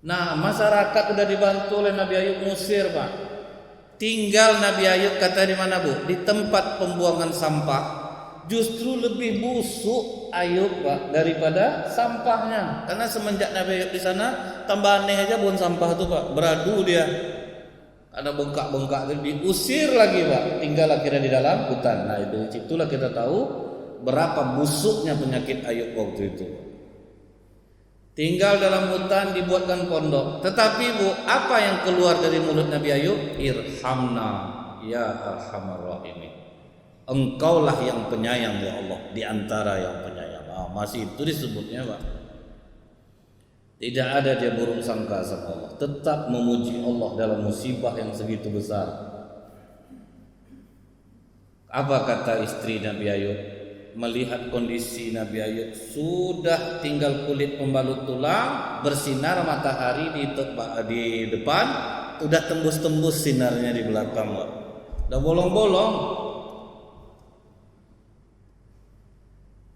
Nah, masyarakat udah dibantu oleh Nabi Ayub ngusir, Pak. Tinggal Nabi Ayub kata di mana, Bu? Di tempat pembuangan sampah. Justru lebih busuk Ayub, Pak, daripada sampahnya. Karena semenjak Nabi Ayub di sana, tambah aneh aja buang sampah tuh, Pak. Beradu dia. Ada bengkak-bengkak diusir lagi, Pak. Tinggal akhirnya di dalam hutan. Nah, dari situlah kita tahu berapa busuknya penyakit Ayub waktu itu. Tinggal dalam hutan, dibuatkan pondok. Tetapi, Bu, apa yang keluar dari mulut Nabi Ayub? Irhamna ya arhamar rahimin. Engkaulah yang penyayang ya Allah, di antara yang penyayang. Masih itu disebutnya, Pak. Tidak ada dia buruk sangka sama Allah. Tetap memuji Allah dalam musibah yang segitu besar. Apa kata istri Nabi Ayub? Melihat kondisi Nabi Ayub sudah tinggal kulit pembalut tulang, bersinar matahari di depan, udah tembus-tembus sinarnya di belakang, udah bolong-bolong.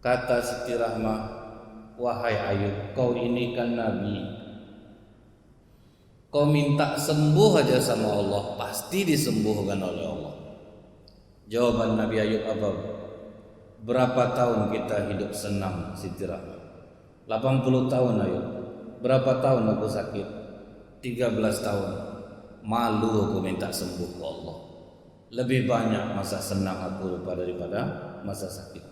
Kata Siti Rahmah, wahai Ayub, kau ini kan Nabi, kau minta sembuh aja sama Allah, pasti disembuhkan oleh Allah. Jawaban Nabi Ayub apa? Berapa tahun kita hidup senang, Siti Rahmah? 80 tahun Ayub. Berapa tahun aku sakit? 13 tahun. Malu aku minta sembuh ke Allah. Lebih banyak masa senang aku daripada masa sakit.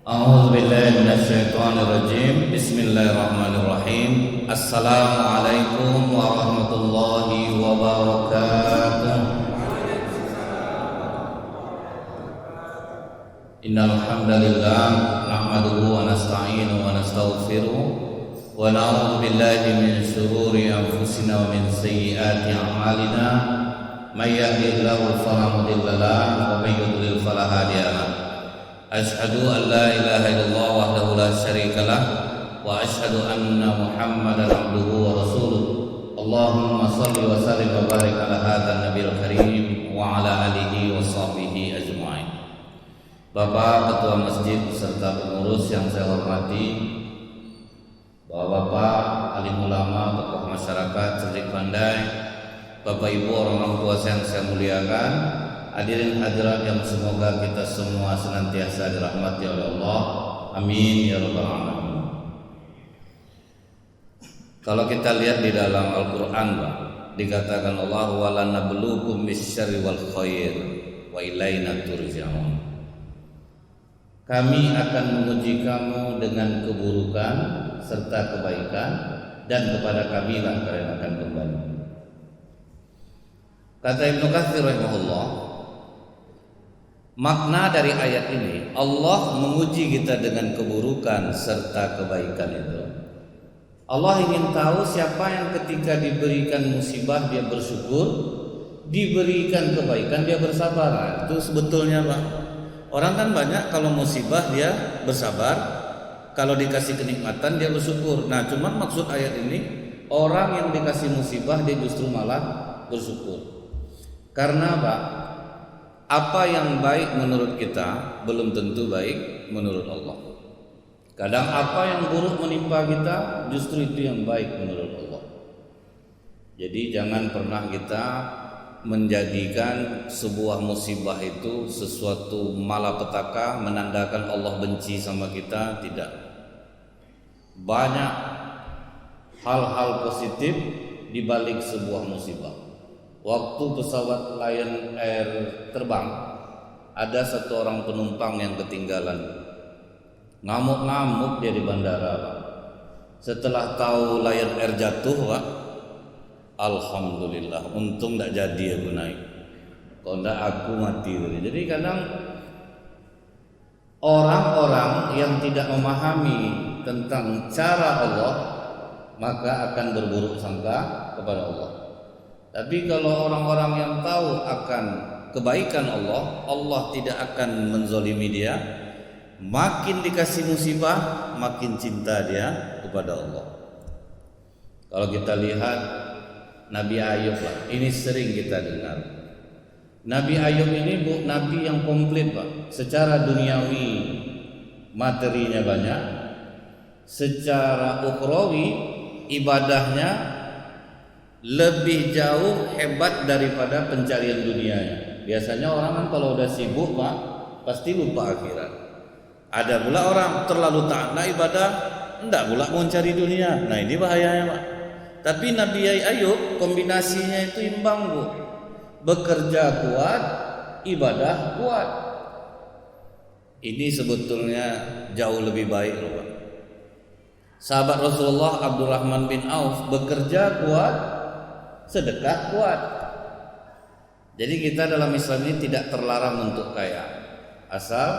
A'udzubillahiminasyaitonirrajim. Bismillahirrahmanirrahim. Assalamualaikum warahmatullahi wabarakatuh. Innal hamdalillah nahmaduhu wa nasta'inuhu wa nastaghfiruh wa na'udzu billahi min shururi anfusina wa min sayyiati a'malina. May yahdihillahu fala mudilla lahu wa may yudlil fala hadiya lahu. Asyhadu an la ilaha illallah wahdahu la syarika lah wa asyhadu anna Muhammadan abduhu wa rasuluh. Allahumma shalli wa sallim wa barik ala hadzal nabiyil karim wa ala alihi wa sahbihi ajma'in. Bapak Ketua Masjid beserta pengurus yang saya hormati, Bapak-bapak, alim ulama, tokoh masyarakat, cerdik pandai, Bapak Ibu orang tua yang saya muliakan, hadirin hadirat yang semoga kita semua senantiasa dirahmati oleh Allah. Amin ya rabbal alamin. Kalau kita lihat di dalam Al-Qur'an, dikatakan Allah wala nabluukum bisyarri wal khair wa ilaina turja'un. Kami akan menguji kamu dengan keburukan serta kebaikan, dan kepada kami lah kalian akan kembali. Kata Ibnu Katsir rahimahullah, makna dari ayat ini, Allah menguji kita dengan keburukan serta kebaikan itu. Allah ingin tahu siapa yang ketika diberikan musibah dia bersyukur, diberikan kebaikan dia bersabar. Itu sebetulnya, Pak. Orang kan banyak kalau musibah dia bersabar, kalau dikasih kenikmatan dia bersyukur. Nah, cuman maksud ayat ini, orang yang dikasih musibah dia justru malah bersyukur. Karena apa yang baik menurut kita belum tentu baik menurut Allah. Kadang apa yang buruk menimpa kita justru itu yang baik menurut Allah. Jadi jangan pernah kita menjadikan sebuah musibah itu sesuatu malapetaka, menandakan Allah benci sama kita. Tidak. Banyak hal-hal positif di balik sebuah musibah. Waktu pesawat Lion Air terbang, ada satu orang penumpang yang ketinggalan. Ngamuk-ngamuk dia di bandara, Pak. Setelah tahu Lion Air jatuh, Pak, alhamdulillah, untung tidak jadi aku naik. Kalau tidak aku mati. Jadi kadang orang-orang yang tidak memahami tentang cara Allah, maka akan berburuk sangka kepada Allah. Tapi kalau orang-orang yang tahu akan kebaikan Allah, Allah tidak akan menzolimi dia. Makin dikasih musibah, makin cinta dia kepada Allah. Kalau kita lihat Nabi Ayub, ini sering kita dengar. Nabi Ayub ini nabi yang komplit Pak. Secara duniawi materinya banyak, secara ukhrawi ibadahnya lebih jauh hebat daripada pencarian dunianya. Biasanya orang kan kalau udah sibuk Pak pasti lupa akhirat. Ada pula orang terlalu taat ibadah, enggak pula mau cari dunia. Nah ini bahayanya Pak. Tapi Nabi Ayub kombinasinya itu imbang Bu. Bekerja kuat, ibadah kuat. Ini sebetulnya jauh lebih baik loh Pak. Sahabat Rasulullah Abdurrahman bin Auf bekerja kuat, sedekah kuat. Jadi kita dalam Islam ini tidak terlarang untuk kaya, asal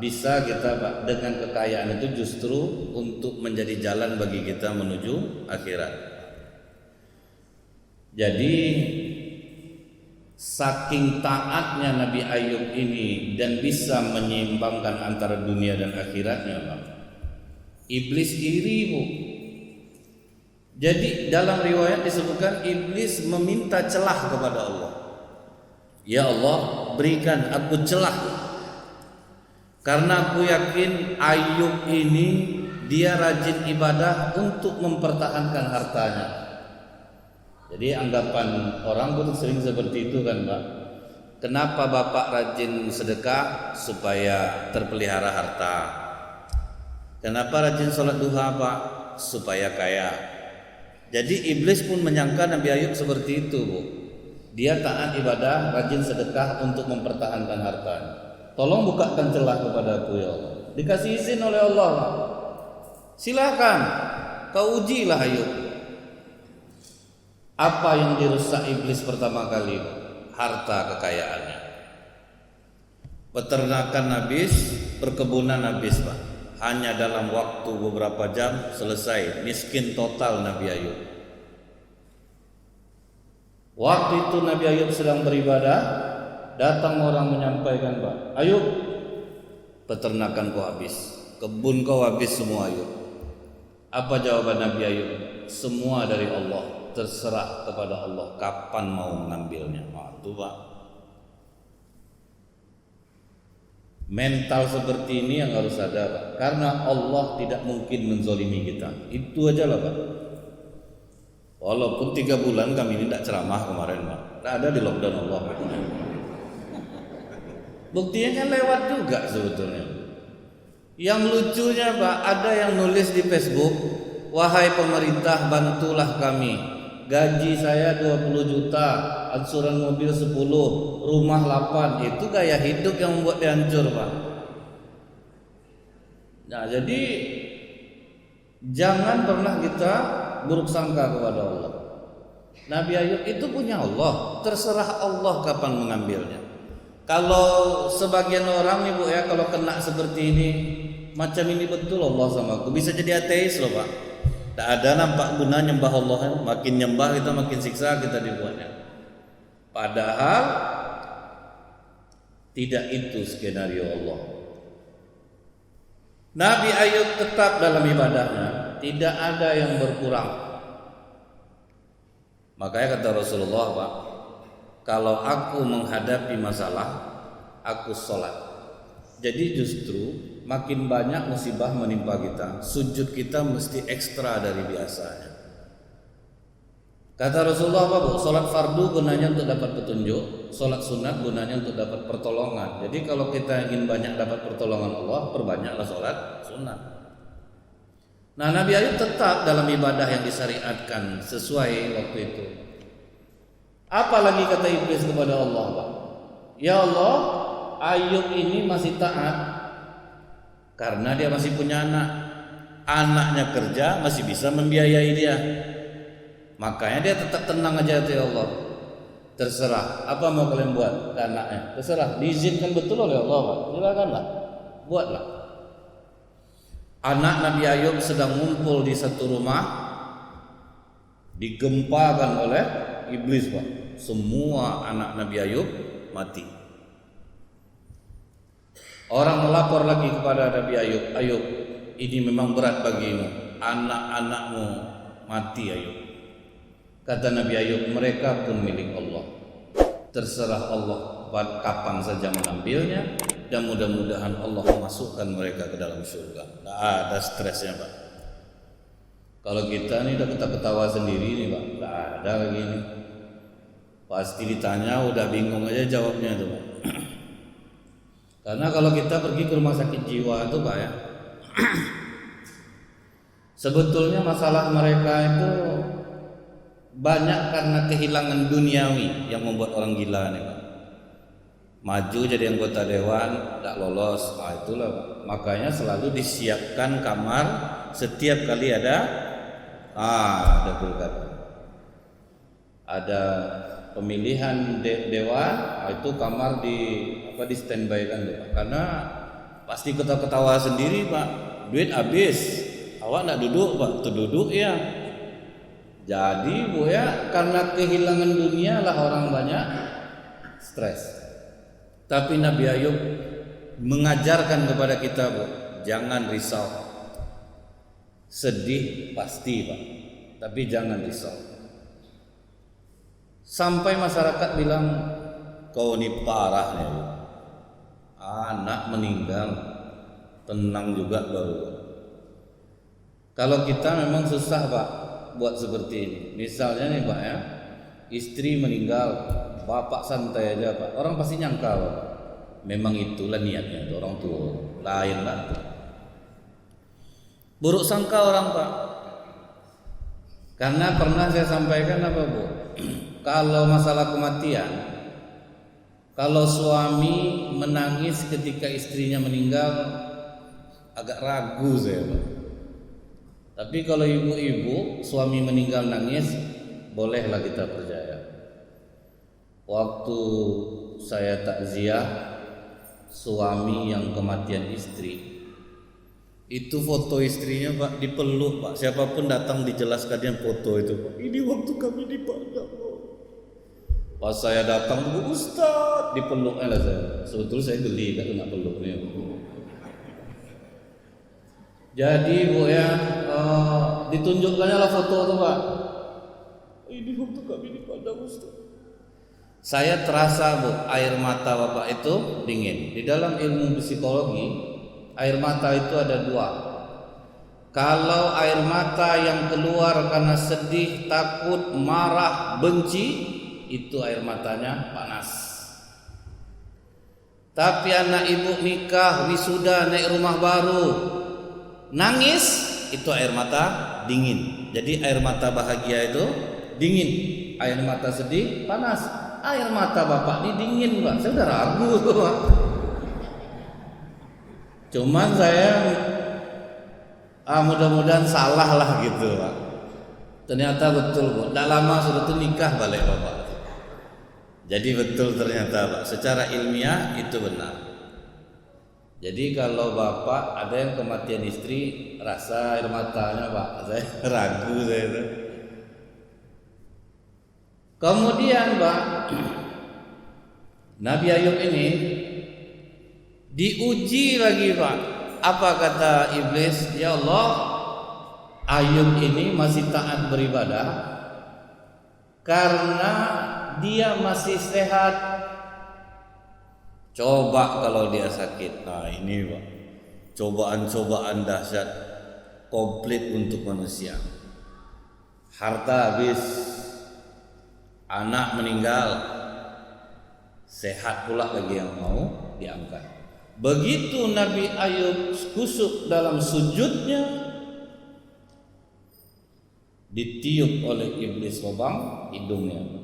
bisa kita Pak, dengan kekayaan itu justru untuk menjadi jalan bagi kita menuju akhirat. Jadi saking taatnya Nabi Ayub ini dan bisa menyeimbangkan antara dunia dan akhiratnya Pak. Iblis iri Bu. Jadi dalam riwayat disebutkan iblis meminta celah kepada Allah. Ya Allah, berikan aku celah. Karena aku yakin Ayub ini dia rajin ibadah untuk mempertahankan hartanya. Jadi anggapan orang pun sering seperti itu kan Pak. Kenapa Bapak rajin sedekah? Supaya terpelihara harta. Kenapa rajin sholat duha Pak? Supaya kaya. Jadi iblis pun menyangka Nabi Ayub seperti itu Bu. Dia taat ibadah, rajin sedekah untuk mempertahankan hartanya. Tolong bukakan celah kepada aku ya Allah. Dikasih izin oleh Allah Pak. Silakan kau ujilah Ayub. Apa yang dirusak iblis pertama kali? Harta kekayaannya. Peternakan habis, perkebunan habis Pak. Hanya dalam waktu beberapa jam selesai, miskin total Nabi Ayub. Waktu itu Nabi Ayub sedang beribadah, datang orang menyampaikan Pak, Ayub, peternakan kau habis, kebun kau habis semua Ayub. Apa jawaban Nabi Ayub? Semua dari Allah. Terserah kepada Allah kapan mau mengambilnya. Itu Pak. Mental seperti ini yang harus ada Pak. Karena Allah tidak mungkin menzolimi kita. Itu aja lah Pak. Walaupun 3 bulan kami ini tidak ceramah kemarin Pak. Tidak ada di lockdown Allah Pak. Buktinya kan lewat juga sebetulnya. Yang lucunya Pak, ada yang nulis di Facebook, wahai pemerintah bantulah kami. Gaji saya 20 juta, angsuran mobil 10, rumah 8. Itu gaya hidup yang membuat dia hancur Pak. Nah jadi jangan pernah kita buruk sangka kepada Allah. Nabi Ayub itu punya Allah, terserah Allah kapan mengambilnya. Kalau sebagian orang nih Bu ya, kalau kena seperti ini, macam ini betul Allah sama aku, bisa jadi ateis loh Pak. Tak ada nampak guna nyembah Allah, makin nyembah kita makin siksa kita dibuatnya. Padahal tidak itu skenario Allah. Nabi Ayub tetap dalam ibadahnya, tidak ada yang berkurang. Makanya kata Rasulullah Pak, kalau aku menghadapi masalah, aku sholat. Jadi justru makin banyak musibah menimpa kita, sujud kita mesti ekstra dari biasanya. Kata Rasulullah apa Bu? Sholat fardu gunanya untuk dapat petunjuk, sholat sunat gunanya untuk dapat pertolongan. Jadi kalau kita ingin banyak dapat pertolongan Allah, perbanyaklah sholat sunat. Nah Nabi Ayub tetap dalam ibadah yang disyariatkan sesuai waktu itu. Apalagi kata iblis kepada Allah Pak, ya Allah, Ayub ini masih taat karena dia masih punya anak. Anaknya kerja masih bisa membiayai dia. Makanya dia tetap tenang aja ya Allah. Terserah apa mau kalian buat ke anaknya. Terserah, diizinkan betul oleh Allah Pak. Silakanlah, buatlah. Anak Nabi Ayub sedang ngumpul di satu rumah, digempakan oleh iblis Pak. Semua anak Nabi Ayub mati. Orang melapor lagi kepada Nabi Ayub, Ayub, ini memang berat bagimu, anak-anakmu mati Ayub. Kata Nabi Ayub, mereka pun milik Allah. Terserah Allah kapan saja mengambilnya, dan mudah-mudahan Allah memasukkan mereka ke dalam surga. Tidak ada stresnya Pak. Kalau kita nih udah ketawa sendiri nih Pak, tidak ada lagi nih. Pasti ditanya udah bingung aja jawabnya tuh Pak. Karena kalau kita pergi ke rumah sakit jiwa itu Pak ya, sebetulnya masalah mereka itu banyak karena kehilangan duniawi yang membuat orang gila nih Pak. Maju jadi anggota dewan, tidak lolos, itulah Pak. Makanya selalu disiapkan kamar setiap kali ada pilkada, ada pemilihan dewan, itu kamar di standby kan Pak. Karena pasti ketawa sendiri Pak, duit habis, awak nak duduk Pak, terduduk ya. Jadi Bu ya, karena kehilangan dunia lah orang banyak stres. Tapi Nabi Ayub mengajarkan kepada kita Bu, jangan risau. Sedih pasti Pak, tapi jangan risau. Sampai masyarakat bilang, kau ini parah nih Bu. Anak meninggal, tenang juga baru. Kalau kita memang susah Pak buat seperti ini. Misalnya nih Pak ya, istri meninggal, bapak santai aja Pak. Orang pasti nyangka Pak, memang itulah niatnya orang tua. Lain lah. Buruk sangka orang Pak. Karena pernah saya sampaikan apa Bu? Kalau masalah kematian, kalau suami menangis ketika istrinya meninggal, agak ragu saya Pak. Tapi kalau ibu-ibu suami meninggal nangis, bolehlah kita percaya. Waktu saya takziah suami yang kematian istri, itu foto istrinya Pak dipeluk Pak. Siapapun datang dijelaskan yang foto itu Pak. Ini waktu kami di Padang. Pas saya datang, Bu Ustaz, dipeluknya lah saya. Sebetulnya saya geli kalau nak peluknya. Jadi Bu ya, ditunjukkannya lah foto itu Pak. Ini waktu kami di Padang Ustaz. Saya terasa Bu, air mata Bapak itu dingin. Di dalam ilmu psikologi, air mata itu ada dua. Kalau air mata yang keluar karena sedih, takut, marah, benci, itu air matanya panas. Tapi anak ibu nikah, wisuda, naik rumah baru, nangis, itu air mata dingin. Jadi air mata bahagia itu dingin, air mata sedih panas. Air mata bapak ini dingin Pak. Saya udah ragu Pak. Cuman saya mudah-mudahan salah lah gitu Pak. Ternyata betul Bu. Tidak lama sudah tuh nikah balik bapak. Jadi betul ternyata Pak. Secara ilmiah itu benar. Jadi kalau bapak ada yang kematian istri, rasa air matanya Pak. Saya ragu saya itu. Kemudian Pak, Nabi Ayub ini diuji lagi Pak. Apa kata iblis? Ya Allah, Ayub ini masih taat beribadah karena dia masih sehat. Coba kalau dia sakit. Nah ini Pak, cobaan-cobaan dahsyat komplit untuk manusia. Harta habis, anak meninggal, sehat pula lagi yang mau diangkat. Begitu Nabi Ayub kusuk dalam sujudnya, ditiup oleh iblis lubang hidungnya.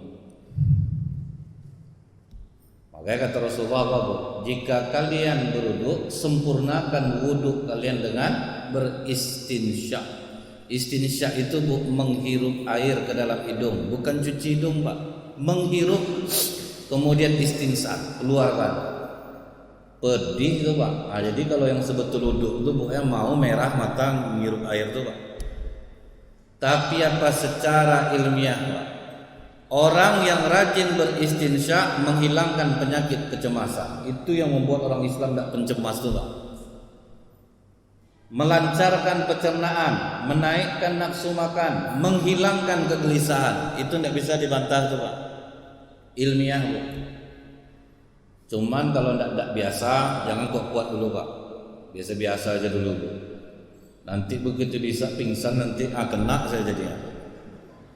Makanya kata Rasulullah apa Bu? Jika kalian berwudu, sempurnakan wudu kalian dengan beristinsya. Istinsya itu Bu, menghirup air ke dalam hidung, bukan cuci hidung Pak. Menghirup kemudian istinsya, keluarkan. Pedih itu Pak. Nah, jadi kalau yang sebetul wudu itu Bu yang mau merah mata menghirup air itu Pak. Tapi apa secara ilmiah Pak? Orang yang rajin beristinsya menghilangkan penyakit kecemasan. Itu yang membuat orang Islam tidak pencemas itu Pak. Melancarkan pencernaan, menaikkan nafsu makan, menghilangkan kegelisahan. Itu tidak bisa dibantah tuh Pak. Ilmiah Bu. Cuman kalau ndak biasa, jangan kuat dulu Pak. Biasa-biasa aja dulu Bu. Nanti begitu disak pingsan nanti kena saya jadinya.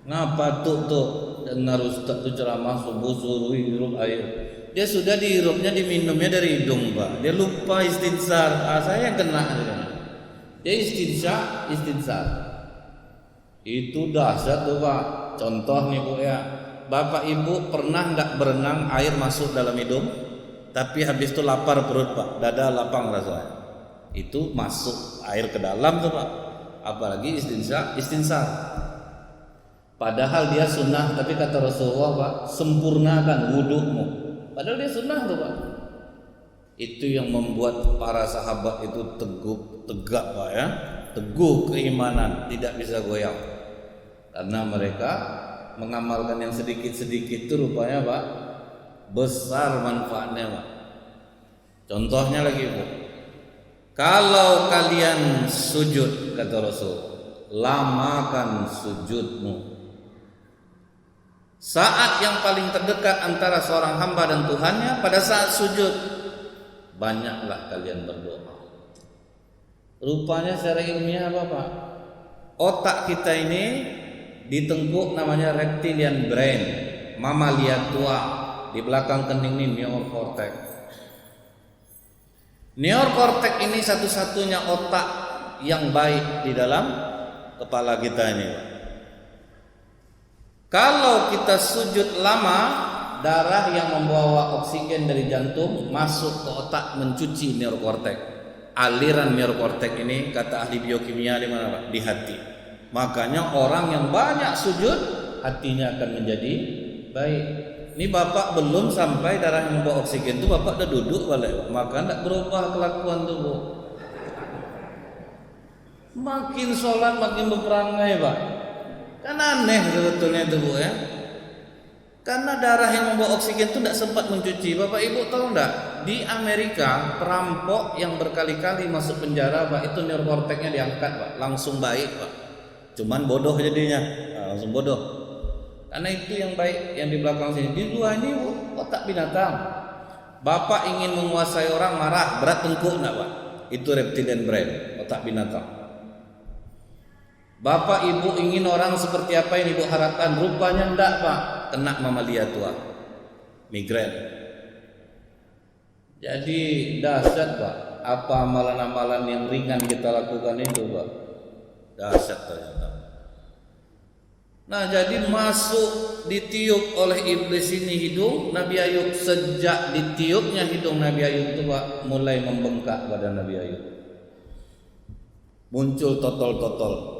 Ngapa tuh dengar Ustaz tuh ceramah suruh hirup air. Dia sudah dihirupnya diminumnya dari hidung Pak. Dia lupa istinsar. Saya yang kena. Dia istinsar. Itu dahsyat tuh Pak. Contoh nih Bu ya. Bapak Ibu pernah nggak berenang air masuk dalam hidung? Tapi habis itu lapar perut Pak, dada lapang rasanya. Itu masuk air ke dalam tuh Pak. Apalagi istinsar. Padahal dia sunnah, tapi kata Rasulullah Pak, sempurnakan wudhumu. Padahal dia sunnah tuh Pak. Itu yang membuat para sahabat itu tegak Pak ya. Teguh keimanan, tidak bisa goyang. Karena mereka mengamalkan yang sedikit-sedikit itu rupanya Pak, besar manfaatnya Pak. Contohnya lagi Bu, kalau kalian sujud kata Rasul, lamakan sujudmu. Saat yang paling terdekat antara seorang hamba dan Tuhannya pada saat sujud, banyaklah kalian berdoa. Rupanya secara ilmiah apa Pak? Otak kita ini ditengkuk namanya reptilian brain, mamalia tua. Di belakang kening ini neokortex. Neokortex ini satu-satunya otak yang baik di dalam kepala kita ini. Kalau kita sujud lama, darah yang membawa oksigen dari jantung masuk ke otak mencuci neokortex. Aliran neokortex ini kata ahli biokimia di mana Pak? Di hati. Makanya orang yang banyak sujud hatinya akan menjadi baik. Ini Bapak belum sampai darah yang membawa oksigen itu Bapak udah duduk balik, maka tidak berubah kelakuan tubuh. Makin sholat makin berperangai Pak. Kan aneh sebetulnya itu Bu ya. Karena darah yang membawa oksigen itu tidak sempat mencuci. Bapak Ibu tahu enggak? Di Amerika perampok yang berkali-kali masuk penjara Pak, itu neokorteknya diangkat Pak, langsung baik Pak. Cuman bodoh jadinya, langsung bodoh. Karena itu yang baik yang di belakang sini. Di luar ini otak binatang. Bapak ingin menguasai orang marah, berat tengkuk enggak Pak? Itu reptilian brain, otak binatang. Bapak Ibu ingin orang seperti apa yang Ibu harapkan? Rupanya enggak Pak, kena mamalia tua, migrain. Jadi dahsyat Pak. Apa amalan-amalan yang ringan kita lakukan itu Pak? Dahsyat ternyata. Nah jadi masuk ditiup oleh iblis ini hidung Nabi Ayub. Sejak ditiupnya hidung Nabi Ayub itu Pak, mulai membengkak badan Nabi Ayub. Muncul totol-totol.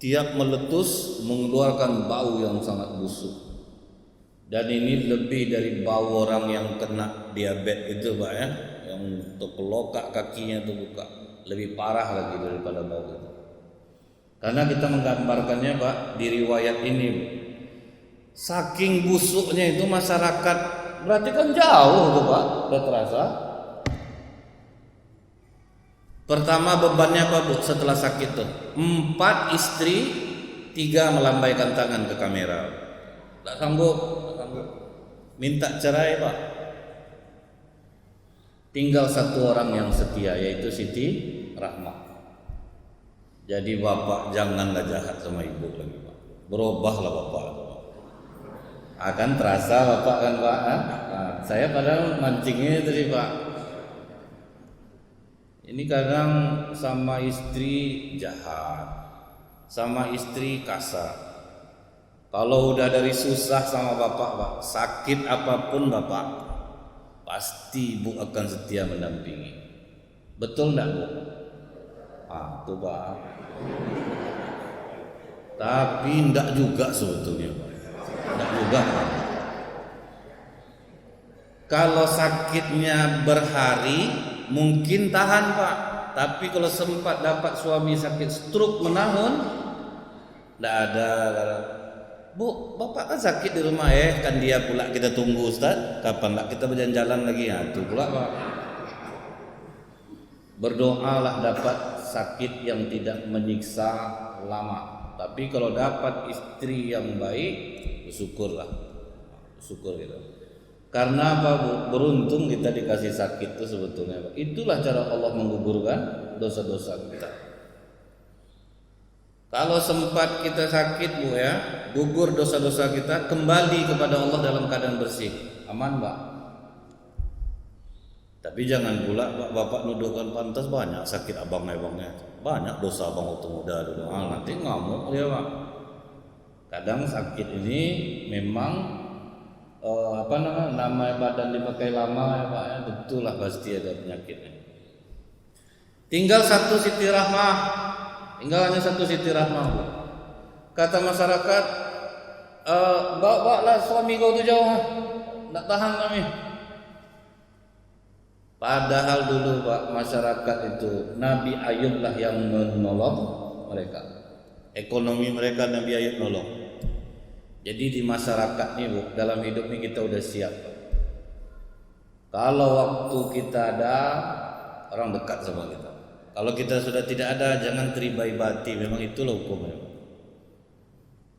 Tiap meletus mengeluarkan bau yang sangat busuk. Dan ini lebih dari bau orang yang kena diabetes itu Pak ya, yang terkelokak kakinya itu buka. Lebih parah lagi daripada bau itu. Karena kita menggambarkannya Pak di riwayat ini, saking busuknya itu masyarakat, berarti kan jauh tuh Pak, udah terasa. Pertama bebannya apa Bu setelah sakit tuh? 4 istri, 3 melambaikan tangan ke kamera. Tak sanggup. Minta cerai Pak. Tinggal 1 orang yang setia, yaitu Siti Rahmah. Jadi Bapak janganlah jahat sama Ibu lagi Pak. Berubahlah Bapak. Akan terasa Bapak kan Pak. Nah, saya padahal mancingnya tadi Pak. Ini kadang sama istri jahat, sama istri kasar. Kalau udah dari susah sama Bapak Pak, sakit apapun Bapak, pasti Ibu akan setia mendampingi. Betul enggak Bu? Tuh Pak. Tapi enggak juga sebetulnya Pak. Enggak juga Pak. Kalau sakitnya berhari mungkin tahan Pak. Tapi kalau sempat dapat suami sakit stroke menahun, enggak ada. Bu, Bapak kan sakit di rumah kan dia pula kita tunggu Ustaz. Kapan enggak kita berjalan-jalan lagi? Tuh pula Pak. Berdoalah dapat sakit yang tidak menyiksa lama. Tapi kalau dapat istri yang baik, bersyukurlah. Syukur gitu. Karena apa Bu? Beruntung kita dikasih sakit itu sebetulnya Pak. Itulah cara Allah menggugurkan dosa-dosa kita. Kalau sempat kita sakit Bu ya, gugur dosa-dosa kita, kembali kepada Allah dalam keadaan bersih. Aman Pak. Tapi jangan pula Bapak nuduhkan pantas banyak sakit abang-abangnya. Banyak dosa abang waktu muda dulu. Nanti ngamuk dia Pak. Kadang sakit ini memang nama badan dipakai lama ya Pak ya, betul lah pasti ada penyakitnya. Tinggal hanya satu siti rahmah Bu. Kata masyarakat, bawa suami kau tu jauh, tak tahan kami. Padahal dulu Pak, masyarakat itu Nabi Ayub lah yang menolong mereka. Ekonomi mereka Nabi Ayub nolong. Jadi di masyarakat nih Bu, dalam hidup ini kita udah siap. Kalau waktu kita ada, orang dekat sama kita. Kalau kita sudah tidak ada, jangan teribai-bati. Memang itulah hukumnya.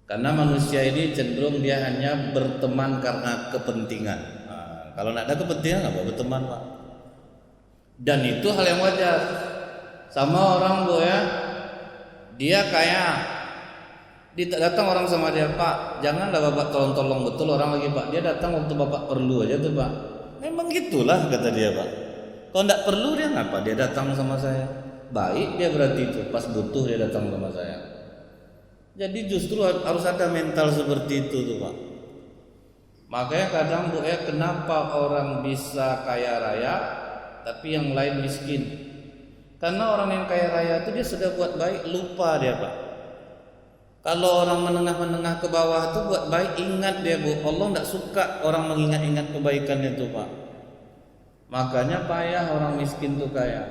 Karena manusia ini cenderung dia hanya berteman karena kepentingan. Kalau tidak ada kepentingan nggak mau berteman Pak. Dan itu hal yang wajar. Sama orang Bu ya, dia kaya. Datang orang sama dia, Pak, janganlah Bapak tolong-tolong betul orang lagi Pak. Dia datang waktu Bapak perlu aja tuh Pak. Memang gitulah kata dia Pak. Kalau tidak perlu dia ngapa dia datang sama saya? Baik dia berarti itu, pas butuh dia datang sama saya. Jadi justru harus ada mental seperti itu tuh Pak. Makanya kadang Bu ya, kenapa orang bisa kaya raya tapi yang lain miskin? Karena orang yang kaya raya itu dia sudah buat baik, lupa dia Pak. Kalau orang menengah-menengah ke bawah itu buat baik, ingat dia Bu, Allah tidak suka orang mengingat-ingat kebaikannya itu Pak. Makanya payah orang miskin itu kaya.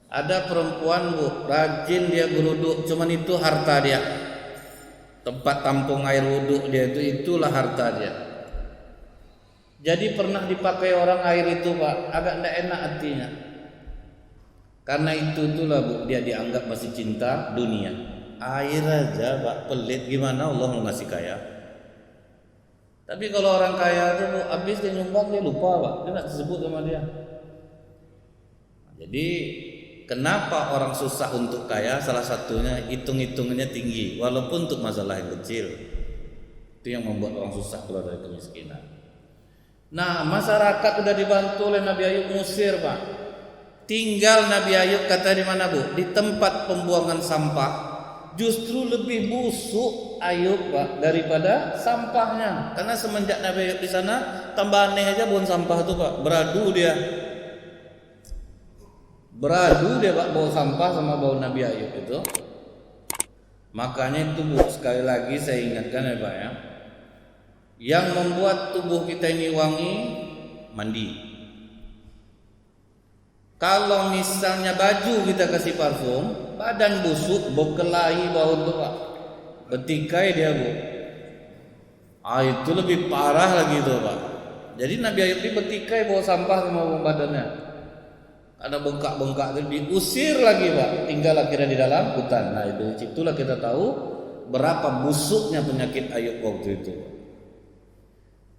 Ada perempuan Bu, rajin dia berwudu, cuman itu harta dia. Tempat tampung air wudu dia itulah harta dia. Jadi pernah dipakai orang air itu Pak, agak tidak enak hatinya. Karena itulah Bu, dia dianggap masih cinta dunia. Air aja Pak pelit, gimana Allah mau ngasih kaya? Tapi kalau orang kaya itu habis dia nyumbang dia lupa Pak, dia tak disebut sama dia. Jadi kenapa orang susah untuk kaya? Salah satunya hitung-hitungannya tinggi, walaupun untuk masalah yang kecil. Itu yang membuat orang susah keluar dari kemiskinan. Nah masyarakat sudah dibantu oleh Nabi Ayub ngusir Pak. Tinggal Nabi Ayub kata di mana Bu? Di tempat pembuangan sampah. Justru lebih busuk Ayub Pak daripada sampahnya. Karena semenjak Nabi Ayub di sana, tambah aneh aja buang sampah itu Pak. Beradu dia Pak bawa sampah sama bau Nabi Ayub itu. Makanya itu Bu, sekali lagi saya ingatkan ya Pak ya, yang membuat tubuh kita ini wangi, mandi. Kalau misalnya baju kita kasih parfum, badan busuk, bau kelahi bau tuh Pak, betikai dia Bu. Itu lebih parah lagi tuh Pak. Jadi Nabi Ayub ini betikai bau sampah sama bau badannya. Ada bengkak-bengkak itu diusir lagi Pak. Tinggal akhirnya di dalam hutan. Nah itu itulah kita tahu berapa busuknya penyakit Ayub waktu itu.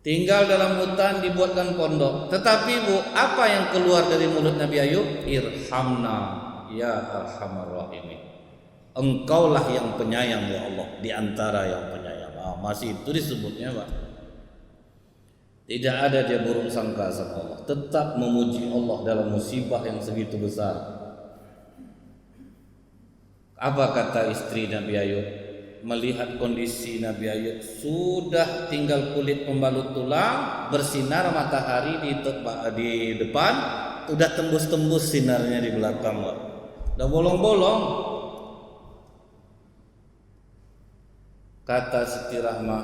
Tinggal dalam hutan dibuatkan pondok. Tetapi Bu, apa yang keluar dari mulut Nabi Ayub? Irhamna ya arhamar rahimin. Engkaulah yang penyayang ya Allah, di antara yang penyayang. Masih itu disebutnya Pak. Tidak ada dia buruk sangka sama Allah. Tetap memuji Allah dalam musibah yang segitu besar. Apa kata istri Nabi Ayub? Melihat kondisi Nabi Ayub sudah tinggal kulit pembalut tulang, bersinar matahari di depan, sudah tembus-tembus sinarnya di belakang, Pak. Udah bolong-bolong. Kata Siti Rahmah,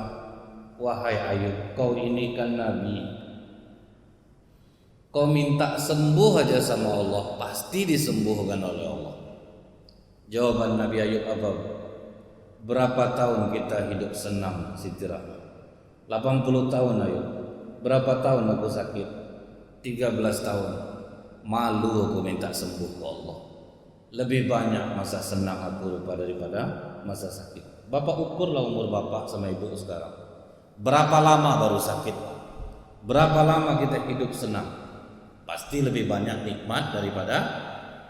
wahai Ayub, kau ini kan Nabi. Kau minta sembuh aja sama Allah, pasti disembuhkan oleh Allah. Jawaban Nabi Ayub apa? Berapa tahun kita hidup senang, Siti Rahmah? 80 tahun Ayub. Berapa tahun aku sakit? 13 tahun. Malu aku minta sembuh ke Allah. Lebih banyak masa senang aku daripada masa sakit. Bapak ukurlah umur bapak sama ibu sekarang. Berapa lama baru sakit? Berapa lama kita hidup senang? Pasti lebih banyak nikmat daripada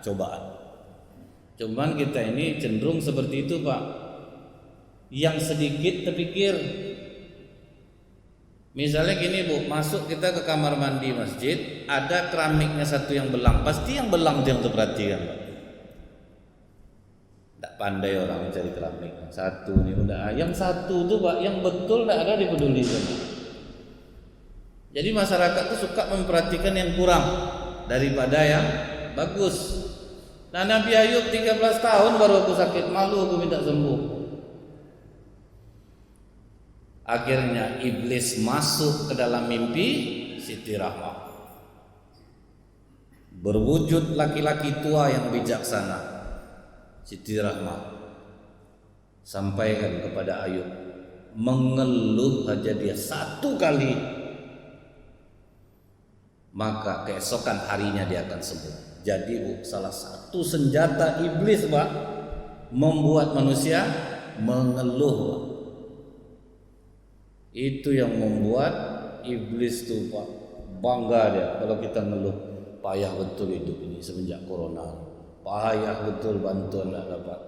cobaan. Cuman kita ini cenderung seperti itu, Pak. Yang sedikit terpikir. Misalnya gini, Bu, masuk kita ke kamar mandi masjid, ada keramiknya satu yang belang, pasti yang belang itu yang terperhatikan, Pak. Tak pandai orang mencari keramik. Satu nih udah, yang satu tuh Pak, yang betul tidak ada dipedulikan. Jadi masyarakat tuh suka memperhatikan yang kurang daripada yang bagus. Nah, Nabi Ayub 13 tahun baru aku sakit, malu aku minta sembuh. Akhirnya iblis masuk ke dalam mimpi Siti Rahmah. Berwujud laki-laki tua yang bijaksana. Siti Rahmah sampaikan kepada Ayub, mengeluh aja dia satu kali, maka keesokan harinya dia akan sembuh. Jadi Bu, salah satu senjata iblis Pak, membuat manusia mengeluh Pak. Itu yang membuat iblis tuh Pak bangga dia kalau kita ngeluh. Payah betul hidup ini semenjak corona. Payah betul bantuan tidak dapat.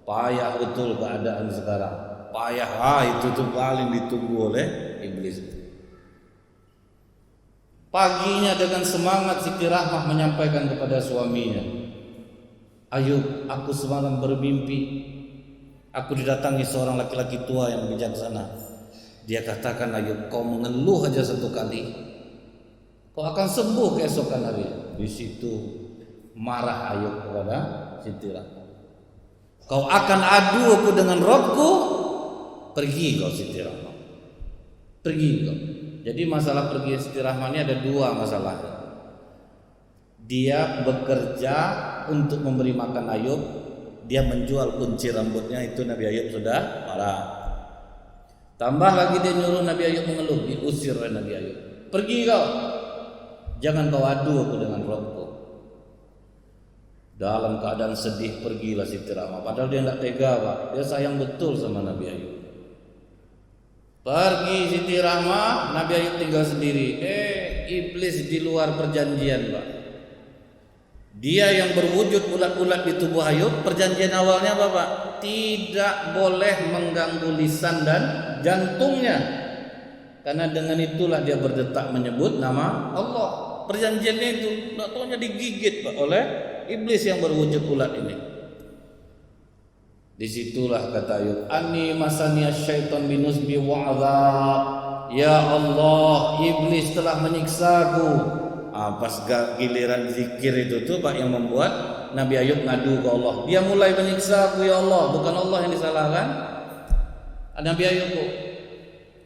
Payah betul keadaan sekarang. Payah, itu tuh paling ditunggu oleh iblis. Paginya dengan semangat Siti Rahmah menyampaikan kepada suaminya, Ayub, aku semalam bermimpi, aku didatangi seorang laki-laki tua yang bijaksana. Dia katakan, Ayub, kau mengeluh aja satu kali, kau akan sembuh keesokan hari. Di situ marah Ayub kepada Siti Rahmah. Kau akan adu aku dengan Robku, pergi kau Siti Rahmah, pergi kau. Jadi masalah pergi Siti Rahmah ini ada dua masalah. Dia bekerja untuk memberi makan Ayub, dia menjual kunci rambutnya, itu Nabi Ayub sudah marah. Tambah lagi dia nyuruh Nabi Ayub mengeluh, diusir oleh Nabi Ayub. Pergi kau, jangan kau adu aku dengan Robku. Dalam keadaan sedih pergilah Siti Rahmah. Padahal dia tidak tega Pak, dia sayang betul sama Nabi Ayub. Pergi Siti Rahmah, Nabi Ayub tinggal sendiri. Iblis di luar perjanjian Pak. Dia yang berwujud ulat-ulat di tubuh Ayub. Perjanjian awalnya apa Pak? Tidak boleh mengganggu lisan dan jantungnya, karena dengan itulah dia berdetak menyebut nama Allah. Perjanjiannya itu tidak tahunya digigit Pak oleh iblis yang berwujud ulat ini. Disitulah kata Ayub, Ani masaniya syaitan binusbi wa'adzab. Ya Allah, iblis telah menyiksaku. Pas giliran zikir itu tuh Pak yang membuat Nabi Ayub ngadu ke Allah. Dia mulai menyiksaku ya Allah, bukan Allah yang disalahkan. Nabi Ayub.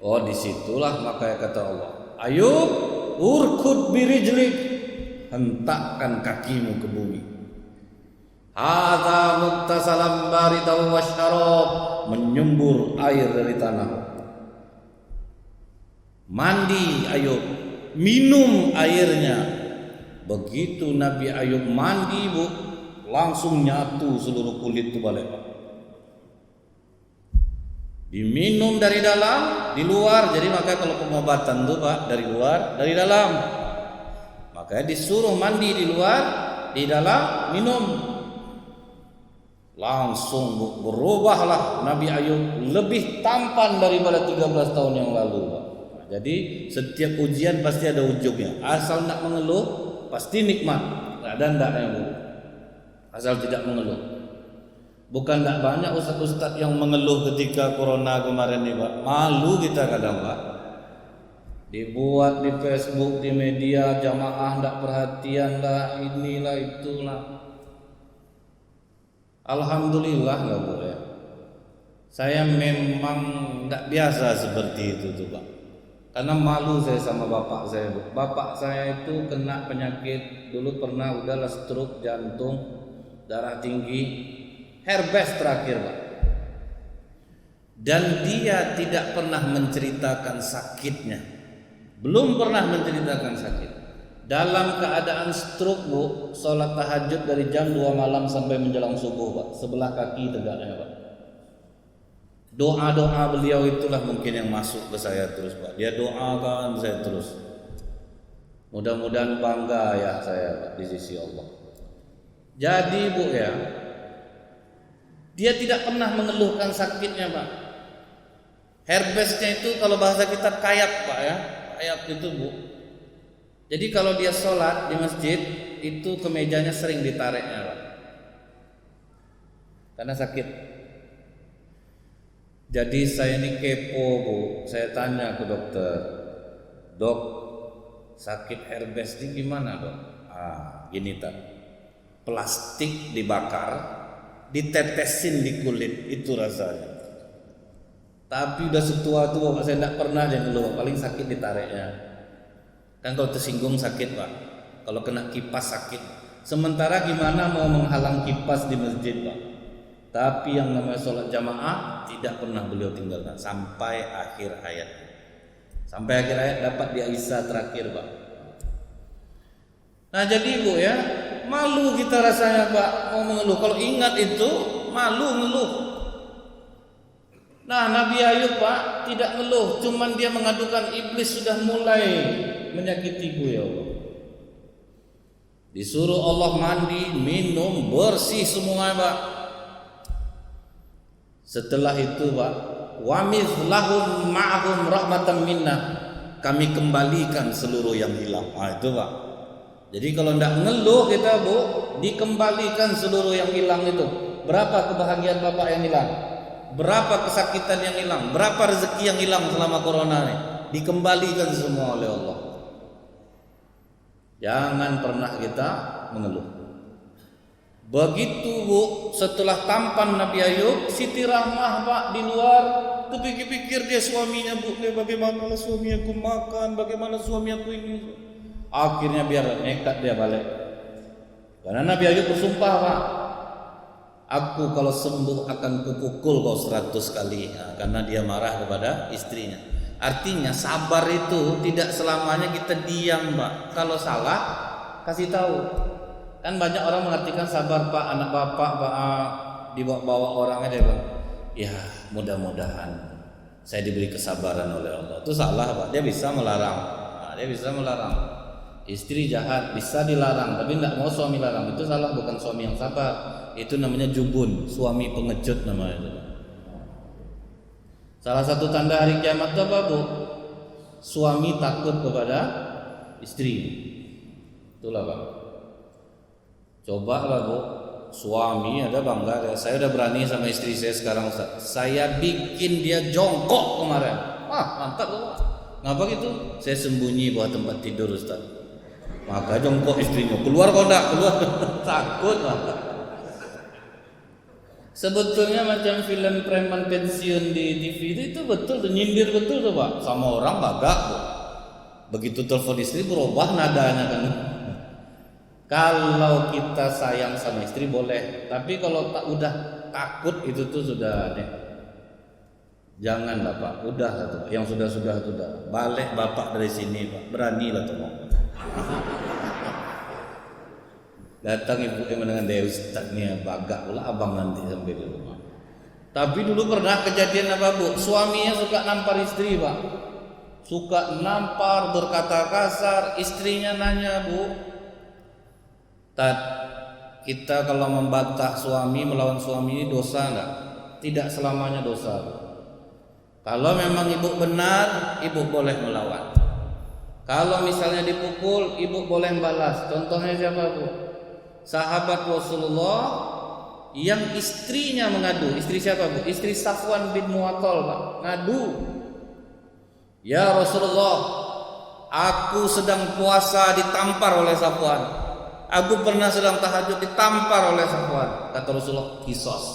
Oh, disitulah maka kata Allah, Ayub, urkud birijlik, hentakkan kakimu ke bumi. Hadza muktasalam baridaw wasyarab, menyembur air dari tanah. Mandi Ayub, minum airnya. Begitu Nabi Ayub mandi Bu, langsung nyatu seluruh kulit itu balik. Diminum dari dalam, di luar. Jadi maka kalau pengobatan tuh Pak, dari luar, dari dalam. Makanya disuruh mandi di luar, di dalam minum. Langsung berubahlah Nabi Ayub, lebih tampan daripada 13 tahun yang lalu Pak. Nah, jadi setiap ujian pasti ada ujungnya. Asal tidak mengeluh pasti nikmat. Dan tidak Bu, asal tidak mengeluh. Bukan tidak banyak ustaz-ustaz yang mengeluh ketika corona kemarin nih Pak. Malu kita kadang Pak. Dibuat di Facebook, di media, jamaah tidak perhatian lah, inilah itulah. Alhamdulillah nggak boleh. Saya memang tidak biasa seperti itu tuh Pak. Karena malu saya sama bapak saya. Bapak saya itu kena penyakit dulu, pernah udahlah stroke, jantung, darah tinggi. Herbes terakhir Pak. Dan dia tidak pernah menceritakan sakitnya. Belum pernah menceritakan sakit. Dalam keadaan stroke Bu, sholat tahajud dari jam 2 malam sampai menjelang subuh Pak. Sebelah kaki tegaknya Pak. Doa-doa beliau itulah mungkin yang masuk ke saya terus Pak. Dia doakan saya terus. Mudah-mudahan bangga ya saya di sisi Allah. Jadi Bu ya, dia tidak pernah mengeluhkan sakitnya Pak. Herpesnya itu kalau bahasa kita kayap Pak ya, kayap itu Bu. Jadi kalau dia sholat di masjid itu kemejanya sering ditariknya Pak, karena sakit. Jadi saya ini kepo Bu, saya tanya ke dokter, dok sakit herpes ini gimana dok? Gini tak, plastik dibakar, ditetesin di kulit itu rasanya. Tapi udah setua-tua Pak, saya tidak pernah dia ngeluh, paling sakit ditariknya. Kan kalau tersinggung sakit Pak, kalau kena kipas sakit. Sementara gimana mau menghalang kipas di masjid Pak? Tapi yang namanya sholat jamaah tidak pernah beliau tinggalkan sampai akhir hayat. Sampai akhir hayat dapat di Aisyah terakhir Pak. Nah jadi Bu ya, malu kita rasanya Pak mau mengeluh. Kalau ingat itu malu ngeluh. Nah Nabi Ayub Pak tidak ngeluh, cuman dia mengadukan iblis sudah mulai menyakitiku ya Allah. Disuruh Allah mandi, minum, bersih semua Pak. Setelah itu Pak, wa mithlahum ma'hum rahmatan minna, kami kembalikan seluruh yang hilang. Itu Pak. Jadi kalau tidak ngeluh kita Bu, dikembalikan seluruh yang hilang itu. Berapa kebahagiaan Bapak yang hilang? Berapa kesakitan yang hilang? Berapa rezeki yang hilang selama corona ini? Dikembalikan semua oleh Allah. Jangan pernah kita mengeluh. Begitu Bu, setelah tampan Nabi Ayub, Siti Rahmah Pak di luar, kepikir-pikir dia suaminya Bu, dia bagaimana suami aku makan, bagaimana suami aku ini. Akhirnya biar nekat dia balik. Karena Nabi Ayub bersumpah Pak, aku kalau sembuh akan kupukul kau 100 kali. Karena dia marah kepada istrinya. Artinya sabar itu tidak selamanya kita diam Pak. Kalau salah kasih tahu. Kan banyak orang mengartikan sabar Pak, anak bapak Pak dibawa orangnya dia bilang, ya mudah-mudahan saya diberi kesabaran oleh Allah. Itu salah Pak, dia bisa melarang. Dia bisa melarang. Istri jahat bisa dilarang, tapi tidak mau suami larang. Itu salah, bukan suami yang sabar. Itu namanya jubun, suami pengecut namanya. Salah satu tanda hari kiamat itu apa Bu? Suami takut kepada istri. Itulah Pak. Coba lah Bu, suami ada bangga, saya udah berani sama istri saya sekarang Ustaz. Saya bikin dia jongkok kemarin. Mantap Pak. Ngapa gitu? Saya sembunyi bawah tempat tidur Ustaz. Maka jongkok istrinya, keluar kau enggak? Keluar. Takut Pak. Sebetulnya macam film preman pensiun di TV itu betul tuh, nyindir betul tuh Pak. Sama orang bagak Bu. Begitu telepon istri berubah nadanya kan. Kalau kita sayang sama istri boleh, tapi kalau udah takut itu tuh sudah deh. Jangan Bapak, udah tuh. Yang sudah sudah. Balik Bapak dari sini Pak, beranilah tuh. Datang ibu dengan dia ustaznya bagak pula abang nanti sampai di rumah. Tapi dulu pernah kejadian apa Bu? Suaminya suka nampar istri Pak. Suka nampar, berkata kasar, istrinya nanya Bu, kita kalau membantah suami, melawan suami ini dosa enggak? Tidak selamanya dosa Bu. Kalau memang ibu benar, ibu boleh melawan. Kalau misalnya dipukul, ibu boleh balas. Contohnya siapa Bu? Sahabat Rasulullah yang istrinya mengadu. Istri siapa Bu? Istri Safwan bin Mu'attal Pak. Ngadu, ya Rasulullah, aku sedang puasa ditampar oleh Safwan. Aku pernah sedang tahajud ditampar oleh Safwan. Kata Rasulullah, kisos,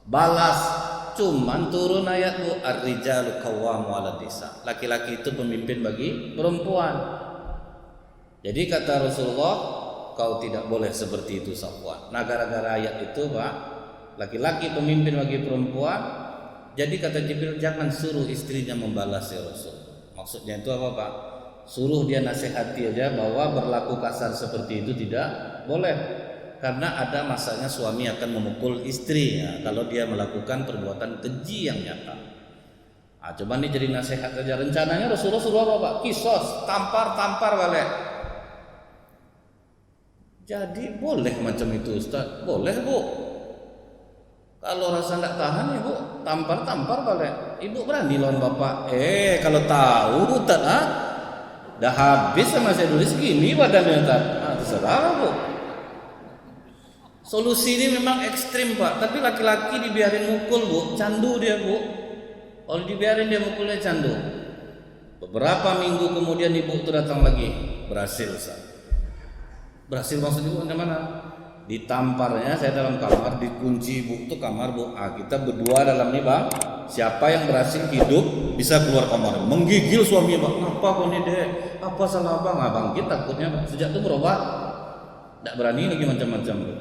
balas. Cuman turun ayat Bu, ar-rijalu qawwamu 'alan nisa. Laki-laki itu pemimpin bagi perempuan. Jadi kata Rasulullah, kau tidak boleh seperti itu Safwan. Nah gara-gara ayat itu Pak, laki-laki pemimpin bagi perempuan. Jadi kata Jibril, jangan suruh istrinya membalas ya Rasul. Maksudnya itu apa Pak? Suruh dia nasihati aja bahwa berlaku kasar seperti itu tidak boleh. Karena ada masanya suami akan memukul istri ya, kalau dia melakukan perbuatan keji yang nyata. Coba nih jadi nasihat saja. Rencananya Rasulullah suruh apa Pak? Kisos, tampar balik. Jadi boleh macam itu Ustaz? Boleh Bu. Kalau rasa nggak tahan ya Bu, tampar balik. Ibu berani lawan bapak? Kalau tahu Ustaz, dah habis sama saya tulis segini badannya Ustaz. Terserah Bu. Solusi ini memang ekstrim Pak, tapi laki-laki dibiarin mukul Bu, candu dia Bu. Kalau dibiarin dia mukulnya candu. Beberapa minggu kemudian ibu itu datang lagi, berhasil Ustaz. Berhasil maksud ibu mana? Ditamparnya saya dalam kamar, dikunci ibu itu kamar Bu. Kita berdua dalam nih Bang. Siapa yang berhasil hidup bisa keluar kamar. Menggigil suami Bang. Apa kau nih Dek? Apa salah Bang? Abang kita takutnya sejak itu berubah. Tidak berani lagi macam-macam Bu.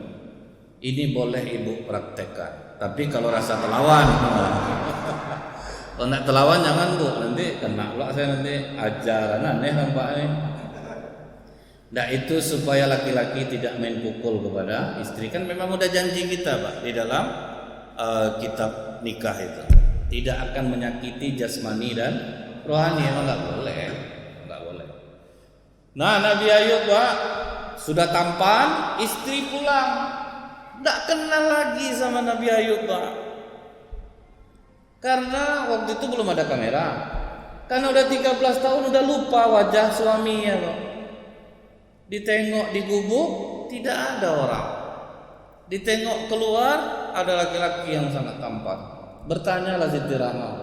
Ini boleh ibu praktekkan, tapi kalau rasa telawan, kalau nak telawan jangan Bu, nanti kena pula saya nanti ajaran aneh nampaknya. Nah itu supaya laki-laki tidak main pukul kepada istri. Kan memang udah janji kita Pak di dalam kitab nikah itu, tidak akan menyakiti jasmani dan rohani. Emang nggak boleh. Nah Nabi Ayub Pak sudah tampan, istri pulang. Tidak kenal lagi sama Nabi Ayub Pak. Karena waktu itu belum ada kamera. Karena udah 13 tahun udah lupa wajah suaminya Pak. Ditengok di gubuk tidak ada orang. Ditengok keluar ada laki-laki yang sangat tampan. Bertanyalah Siti Rahmah,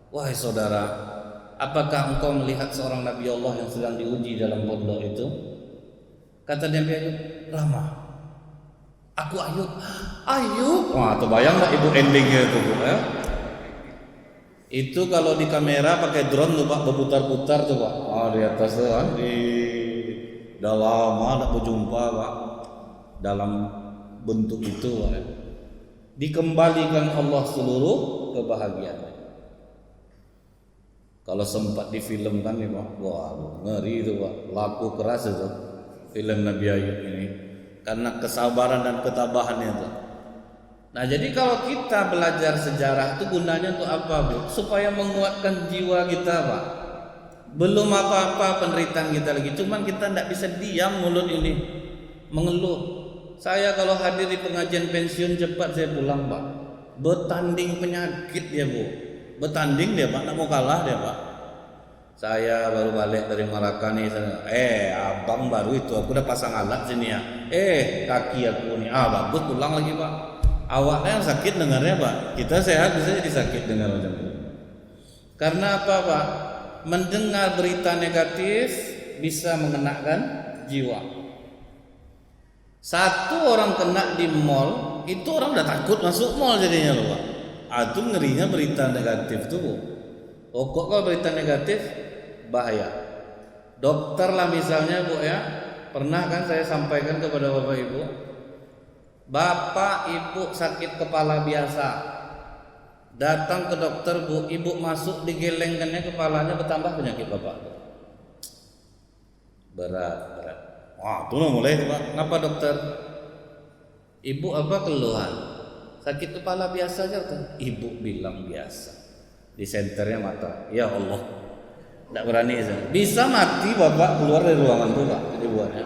wahai saudara, apakah engkau melihat seorang Nabi Allah yang sedang diuji dalam pondok itu? Kata Nabi Ayub, Rahmah, aku Ayub. Wah, tuh bayang nggak ibu endingnya itu Bu ya? Itu kalau di kamera pakai drone tuh Pak, berputar-putar tuh Pak. Di atas tuh kan, udah lama tak berjumpa Pak dalam bentuk itu Pak. Dikembalikan Allah seluruh kebahagiaan. Kalau sempat difilmkan nih Pak, wah ngeri itu Pak, laku keras itu film Nabi Ayub ini. Karena kesabaran dan ketabahannya itu. Nah jadi kalau kita belajar sejarah itu gunanya untuk apa Bu? Supaya menguatkan jiwa kita Pak. Belum apa-apa penderitaan kita lagi, cuman kita tidak bisa diam mulut ini mengeluh. Saya kalau hadir di pengajian pensiun cepat saya pulang Pak. Bertanding penyakit dia Bu. Bertanding dia Pak, tak mau kalah dia Pak. Saya baru balik dari Marakani sana. Abang baru itu aku udah pasang alat sini ya. Kaki aku nih. Bagus pulang lagi Pak. Awaknya yang sakit dengarnya Pak. Kita sehat bisa jadi sakit dengar macam itu. Karena apa Pak? Mendengar berita negatif bisa mengenakan jiwa. Satu orang kena di mall, itu orang udah takut masuk mall jadinya loh Pak. Itu ngerinya berita negatif tuh Bu. Pokok kalau berita negatif bahaya. Dokter lah misalnya Bu ya, pernah kan saya sampaikan kepada Bapak Ibu, Bapak Ibu sakit kepala biasa, datang ke dokter Bu, Ibu masuk digelengkannya kepalanya bertambah penyakit Bapak. Berat. Wah tuh mulai Pak. Kenapa dokter? Ibu apa keluhan? Sakit kepala biasa aja kan? Ibu bilang biasa. Di senternya mata. Ya Allah, tidak berani bisa mati Bapak keluar dari ruangan itu Pak. Jadi buatnya.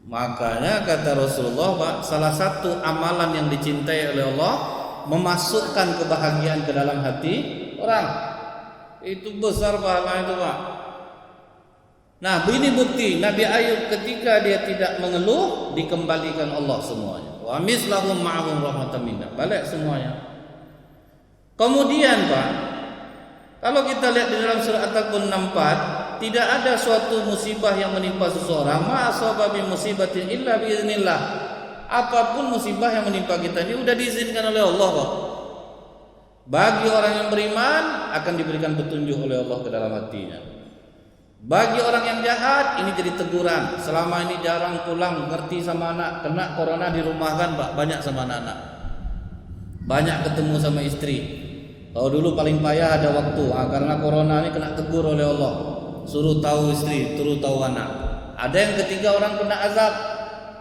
Makanya kata Rasulullah Pak, salah satu amalan yang dicintai oleh Allah memasukkan kebahagiaan ke dalam hati orang. Itu besar pahala itu Pak. Nah ini bukti Nabi Ayub ketika dia tidak mengeluh dikembalikan Allah semuanya. Wa mislahum ma'ahum rahmatan minna. Balik semuanya. Kemudian Pak, kalau kita lihat di dalam surah At-Takwun 64, tidak ada suatu musibah yang menimpa seseorang ma asaba bi musibatin illa bi idznillah. Apapun musibah yang menimpa kita ini sudah diizinkan oleh Allah Pak. Bagi orang yang beriman akan diberikan petunjuk oleh Allah ke dalam hatinya. Bagi orang yang jahat ini jadi teguran. Selama ini jarang pulang, ngerti sama anak, kena corona di rumah kan Pak, banyak sama anak-anak. Banyak ketemu sama istri. Kalau dulu paling payah ada waktu, karena corona ini kena tegur oleh Allah. Suruh tahu istri, suruh tahu anak. Ada yang ketiga orang kena azab.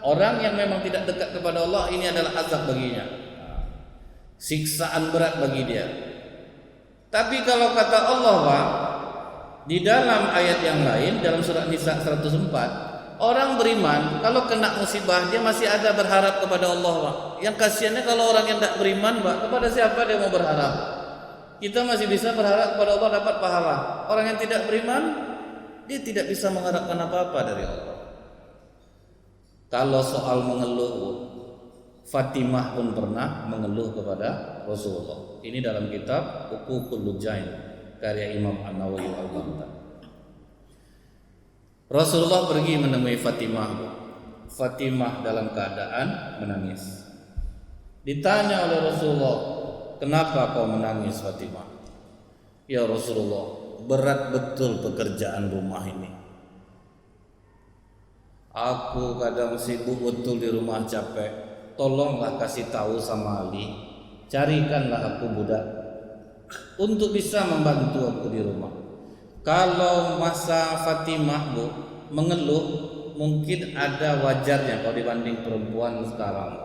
Orang yang memang tidak dekat kepada Allah ini adalah azab baginya. siksaan berat bagi dia. Tapi kalau kata Allah, Pak, di dalam ayat yang lain dalam surat Nisa 104, orang beriman kalau kena musibah dia masih ada berharap kepada Allah, Pak. Yang kasihannya kalau orang yang tidak beriman, Pak, kepada siapa dia mau berharap? Kita masih bisa berharap kepada Allah dapat pahala. Orang yang tidak beriman, dia tidak bisa mengharapkan apa-apa dari Allah. Kalau soal mengeluh, Fatimah pun pernah mengeluh kepada Rasulullah. Ini dalam kitab Uququl Lujain karya Imam An-Nawawi Al-Baghdadi. Rasulullah pergi menemui Fatimah. Fatimah dalam keadaan menangis. Ditanya oleh Rasulullah, "Kenapa kau menangis, Fatimah?" "Ya Rasulullah, berat betul pekerjaan rumah ini. Aku kadang sibuk betul di rumah, capek. Tolonglah kasih tahu sama Ali, carikanlah aku budak untuk bisa membantu aku di rumah." Kalau masa Fatimah, Bu, mengeluh mungkin ada wajarnya kalau dibanding perempuan sekarang.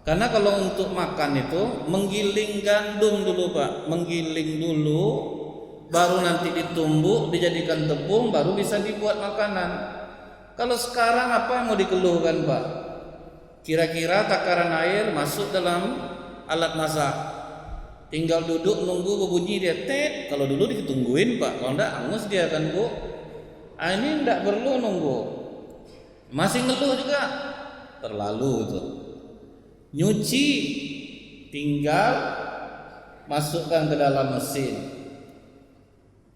Karena kalau untuk makan itu menggiling gandum dulu, Pak, menggiling dulu, baru nanti ditumbuk, dijadikan tepung, baru bisa dibuat makanan. Kalau sekarang apa yang mau dikeluhkan, Pak? Kira-kira takaran air masuk dalam alat masak, tinggal duduk nunggu berbunyi dia tet. Kalau dulu ditungguin, Pak, kalau enggak angus dia kan, Bu. Ini enggak perlu nunggu, masih ngeluh juga, terlalu itu. Nyuci tinggal masukkan ke dalam mesin.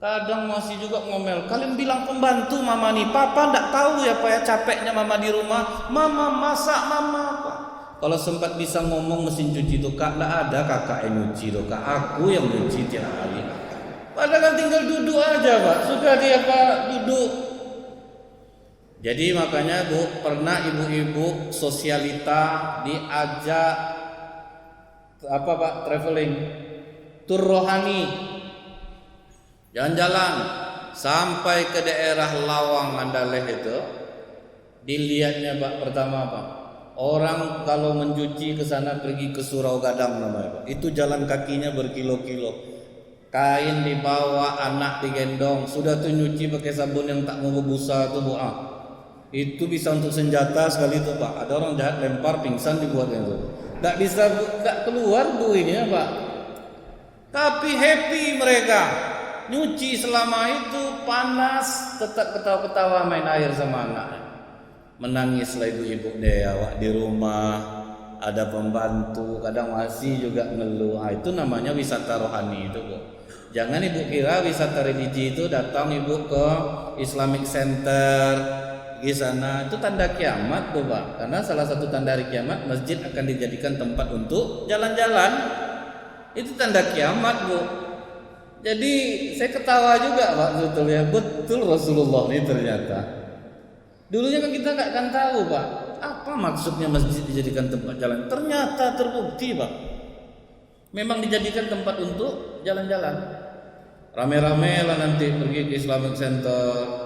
Kadang masih juga ngomel, "Kalian bilang pembantu mama nih, papa enggak tahu ya Pak ya capeknya mama di rumah, mama masak mama apa." Kalau sempat bisa ngomong mesin cuci itu, "Kak, enggak ada kakak yang nyuci tuh, Kak, aku yang nyuci tiap hari." Padahal kan tinggal duduk aja, Pak, suka dia Pak duduk. Jadi makanya, Bu, pernah ibu-ibu sosialita diajak apa, Pak, traveling, tur rohani, jalan-jalan sampai ke daerah Lawang Mandaleh itu. Dilihatnya, Pak, pertama, Pak, orang kalau mencuci ke sana pergi ke Surau Gadang namanya, Pak. Itu jalan kakinya berkilo-kilo. Kain dibawa, anak digendong, sudah tuh nyuci pakai sabun yang tak mau berbusa tuh, Bu. Itu bisa untuk senjata sekali itu, Pak. Ada orang jahat lempar pingsan dibuatnya itu. Tak bisa, tak keluar Bu ini ya, Pak. Tapi happy mereka. Nyuci selama itu panas, tetap ketawa-ketawa main air sama anaknya. Menangislah ibu-ibu deh awak di rumah. Ada pembantu, kadang masih juga ngeluh. Itu namanya wisata rohani itu, Bu. Jangan ibu kira wisata religi itu datang ibu ke Islamic Center di sana, itu tanda kiamat tuh, Pak. Karena salah satu tanda hari kiamat masjid akan dijadikan tempat untuk jalan-jalan. Itu tanda kiamat, Bu. Jadi saya ketawa juga, Pak, sebetulnya betul Rasulullah ini ternyata. Dulunya kan kita nggak akan tahu, Pak, apa maksudnya masjid dijadikan tempat jalan. Ternyata terbukti, Pak, memang dijadikan tempat untuk jalan-jalan. Rame-rame lah nanti pergi ke Islamic Center.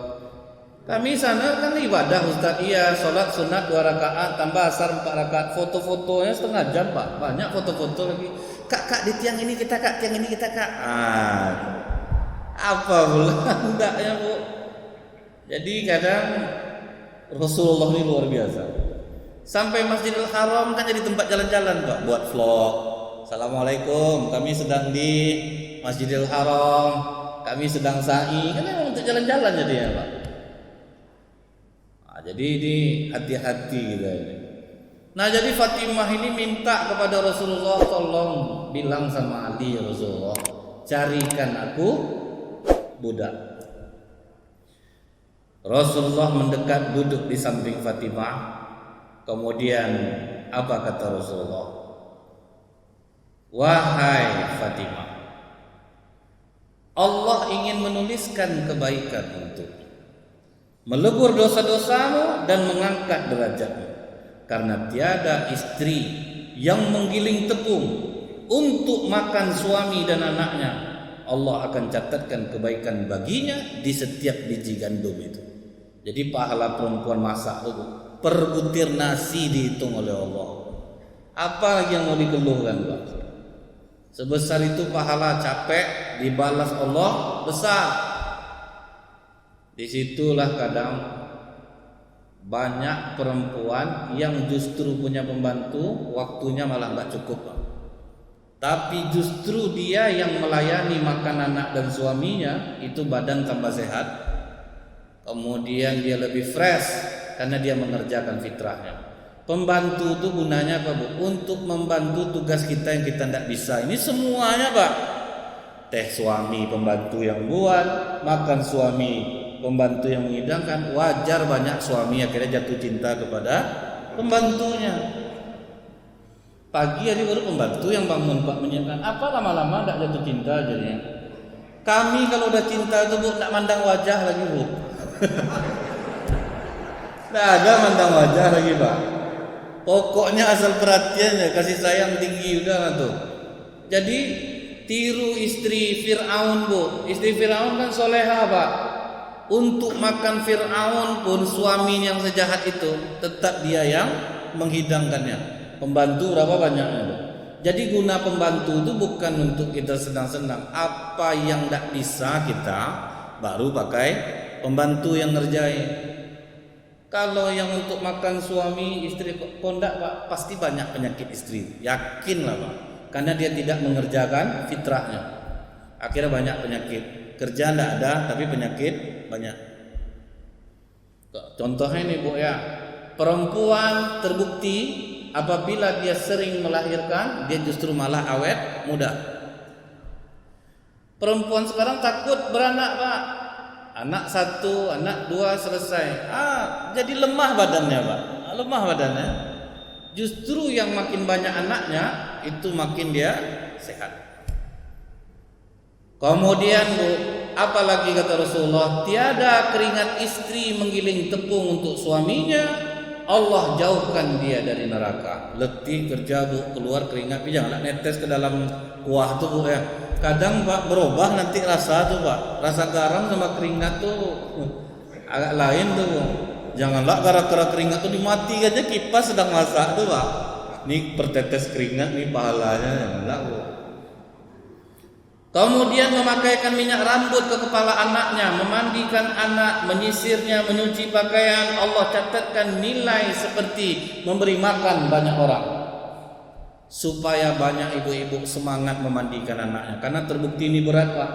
Kami sana kan ibadah, Ustaz. Iya, sholat sunat 2 rakaat tambah asar 4 rakaat. Foto-fotonya setengah jam, Pak. Banyak foto-foto lagi. Kak di tiang ini kita, Kak, tiang ini kita, Kak. Apa pula enggaknya, Bu. Jadi kadang Rasulullah ini luar biasa. Sampai Masjidil Haram kan jadi tempat jalan-jalan, Pak, buat vlog. Assalamualaikum, kami sedang di Masjidil Haram, kami sedang sa'i. Kan memang untuk jalan-jalan jadinya, Pak. Jadi ini hati-hati kita ini. Nah, jadi Fatimah ini minta kepada Rasulullah, tolong bilang sama Ali, ya Rasulullah, carikan aku budak. Rasulullah mendekat duduk di samping Fatimah. Kemudian apa kata Rasulullah? "Wahai Fatimah, Allah ingin menuliskan kebaikan untuk melebur dosa-dosamu dan mengangkat derajatmu. Karena tiada istri yang menggiling tepung untuk makan suami dan anaknya, Allah akan catatkan kebaikan baginya di setiap biji gandum itu." Jadi pahala perempuan masak itu per butir nasi dihitung oleh Allah. Apa lagi yang mau dikeluhkan, Pak? Sebesar itu pahala capek dibalas Allah besar. Disitulah kadang banyak perempuan yang justru punya pembantu, waktunya malah nggak cukup. Tapi justru dia yang melayani makan anak dan suaminya, itu badan tambah sehat. Kemudian dia lebih fresh karena dia mengerjakan fitrahnya. Pembantu itu gunanya apa, Bu? Untuk membantu tugas kita yang kita tidak bisa. Ini semuanya, Pak. Teh suami pembantu yang buat, makan suami pembantu yang menghidangkan. Wajar banyak suami akhirnya jatuh cinta kepada pembantunya. Pagi hari baru pembantu yang bangun, Pak, menyiapkan. Apa lama-lama tidak jatuh cinta jadinya. Kami kalau udah cinta itu, Bu, tidak mandang wajah lagi, Bu. Tidak ada mandang wajah lagi, Pak. Pokoknya asal perhatiannya, kasih sayang tinggi udah tuh. Jadi tiru istri Fir'aun, Bu. Istri Fir'aun kan soleha, Pak. Untuk makan Fir'aun pun suami yang sejahat itu tetap dia yang menghidangkannya. Pembantu berapa banyaknya, Bu? Jadi guna pembantu itu bukan untuk kita senang-senang. Apa yang tidak bisa kita baru pakai pembantu yang ngerjain. Kalau yang untuk makan suami istri kondak, Pak, pasti banyak penyakit istri. Yakinlah, Pak. Karena dia tidak mengerjakan fitrahnya. Akhirnya banyak penyakit. Kerjaan tidak ada, tapi penyakit banyak. Contohnya ini, Bu, ya. Perempuan terbukti apabila dia sering melahirkan, dia justru malah awet muda. Perempuan sekarang takut beranak, Pak. Anak 1, anak 2 selesai. Jadi lemah badannya, Pak. Lemah badannya. Justru yang makin banyak anaknya itu makin dia sehat. Kemudian, Bu, apalagi kata Rasulullah, tiada keringat istri menggiling tepung untuk suaminya, Allah jauhkan dia dari neraka. Letih kerja, Bu, keluar keringat, janganlah netes ke dalam kuah tuh, Bu, ya. Kadang, Pak, berubah nanti rasa tuh, Pak. Rasa garam sama keringat tuh agak lain tuh, Bu. Janganlah gara-gara keringat tuh dimati aja kipas sedang masak tuh, Pak. Nih pertetes keringat nih pahalanya, janganlah, Bu. Kemudian memakaikan minyak rambut ke kepala anaknya, memandikan anak, menyisirnya, menyuci pakaian, Allah catatkan nilai seperti memberi makan banyak orang. Supaya banyak ibu-ibu semangat memandikan anaknya. Karena terbukti ini berat, Pak.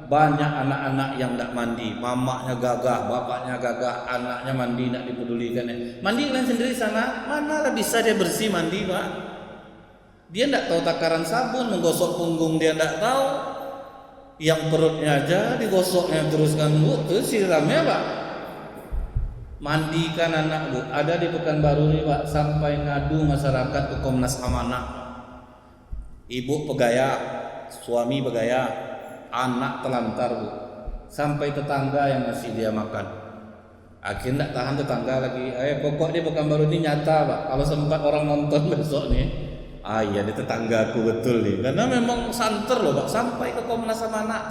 Banyak anak-anak yang tidak mandi, mamanya gagah, bapaknya gagah, anaknya mandi tidak dipedulikan. Mandi kalian sendiri sana, manalah bisa dia bersih mandi, Pak. Dia tidak tahu takaran sabun, menggosok punggung dia tidak tahu. Yang perutnya aja digosoknya teruskan, Bu, itu siramnya, Pak. Mandikan anak, Bu. Ada di Pekanbaru nih, Pak, sampai ngadu masyarakat ke Komnas Amanah. Ibu pegaya, suami pegaya, anak telantar, Bu. Sampai tetangga yang ngasih dia makan. Akhirnya tak tahan tetangga lagi. Pokok di Pekanbaru ini nyata, Pak. Kalau sempat orang nonton besok nih, iya, di tetanggaku betul nih. Karena memang santer loh, Pak. Sampai ke Komnas Amanah.